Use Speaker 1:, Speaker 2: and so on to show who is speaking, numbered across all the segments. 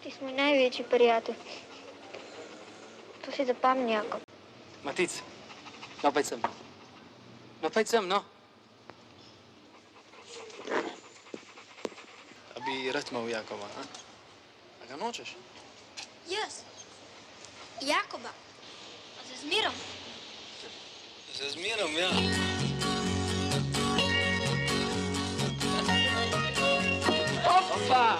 Speaker 1: Ti si moj največji prijatelj. To si zapomni, Jakob.
Speaker 2: Matic, no pojdź sem. No pojdź sem, no. A bi rad imel Jakoba, a? A ga nočeš?
Speaker 1: Jaz? Jakoba? A za zmirom?
Speaker 2: Za zmirom, ja. Opa!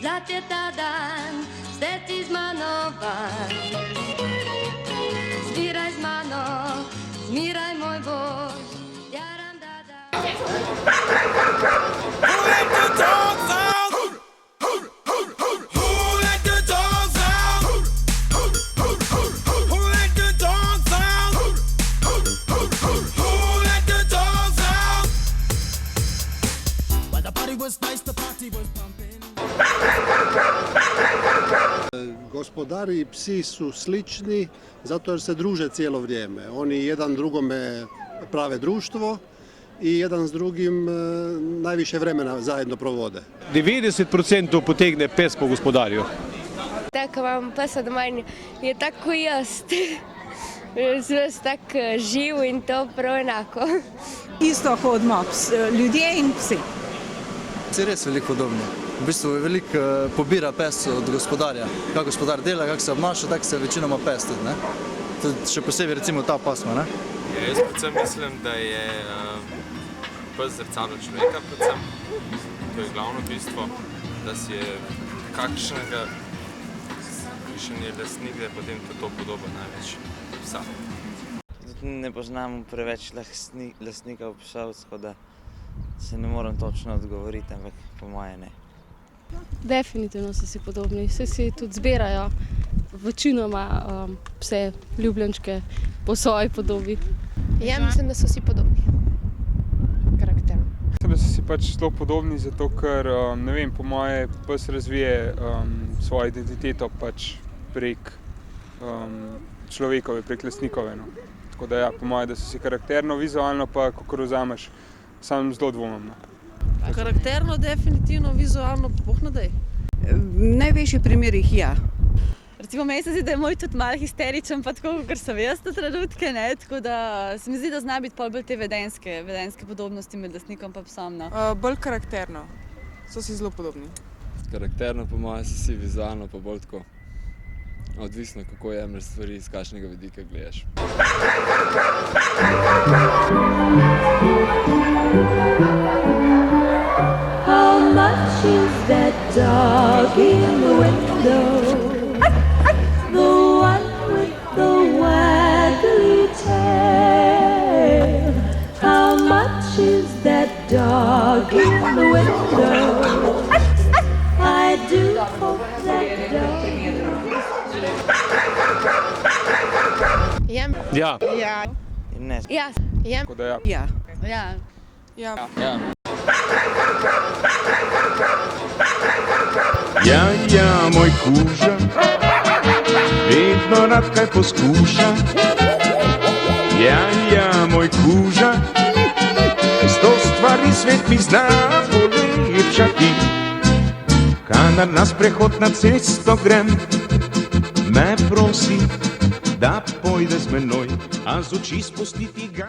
Speaker 3: Zlat je ta dan, zdaj z mano van. Zbiraj z mano, zmiraj moj bož. Jaram da da.
Speaker 4: Who let the dogs out? Who let the dogs out? Who let the dogs out? Who let the dogs out? Well, the party was nice, the party was pumping.
Speaker 5: Gospodari i psi su slični zato jer se druže cijelo vrijeme. Oni jedan drugome prave društvo i jedan s drugim najviše vremena zajedno provode.
Speaker 6: 90% potegne pes po gospodarju.
Speaker 3: Tako imam pesa doma in je tako jaz. Ves tak živ in to prav enako.
Speaker 7: Isto hodimo, ljudje in psi.
Speaker 8: Se res veliko podobno. V bistvu veliko pobira pes od gospodarja. Kako gospodar dela, kako se obnaša, tako se večinoma pes tudi, ne? Tudi še posebej recimo ta pasma, ne?
Speaker 9: Jaz predvsem mislim, da je pes zrcalo človeka predvsem. To je glavno bistvo, da si je kakšnega je lastnik, da je potem to podoben največ psa.
Speaker 10: Ne poznam preveč lastnikov psov, tako da se ne morem točno odgovoriti, ampak po moje ne.
Speaker 11: Definitivno so si podobni, vsi si tudi zbirajo večinoma pse, ljubljenčke po svoji podobi.
Speaker 12: Ja, mislim, da so si podobni, karakterno.
Speaker 13: Mislim, da so si pač zelo podobni, zato ker, ne vem, po moje pes razvije svojo identiteto pač prek človekove, prek lastnikove. No. Tako da ja, po moje, da so si karakterno, vizualno pa, kako vzameš, sam zelo dvomim.
Speaker 7: Karakterno, definitivno, vizualno, boh ne daj.
Speaker 12: V največjih primerih ja.
Speaker 7: Recimo, meni se zdi, da je moj tudi malo histeričen, pa tako, ker sem jaz na trenutke, ne, tako da se mi zdi, da zna biti pol bolj te vedenske podobnosti med lastnikom pa psom, no.
Speaker 12: Bolj karakterno, so si zelo podobni.
Speaker 9: Karakterno po moje so si vizualno pa bolj tako. Odvisno, kako jemlješ stvari, iz kakšnega vidika gledaš.
Speaker 3: How much is that dog in the window? The one with the waggly tail. How much is that dog in the window? I do hope that dog.
Speaker 6: Ja.
Speaker 12: Ja.
Speaker 10: Ne.
Speaker 3: Ja.
Speaker 13: Tako da ja.
Speaker 12: Ja.
Speaker 7: Ja.
Speaker 12: Ja.
Speaker 2: Ja.
Speaker 4: Ja, moj kuža, vedno rad kaj poskuša. Ja, moj kuža, sto stvari svet mi zna polepšati. Kadar na sprehod na cesto grem, me prosi, da pojde z menoj, a z oči spustiti ga.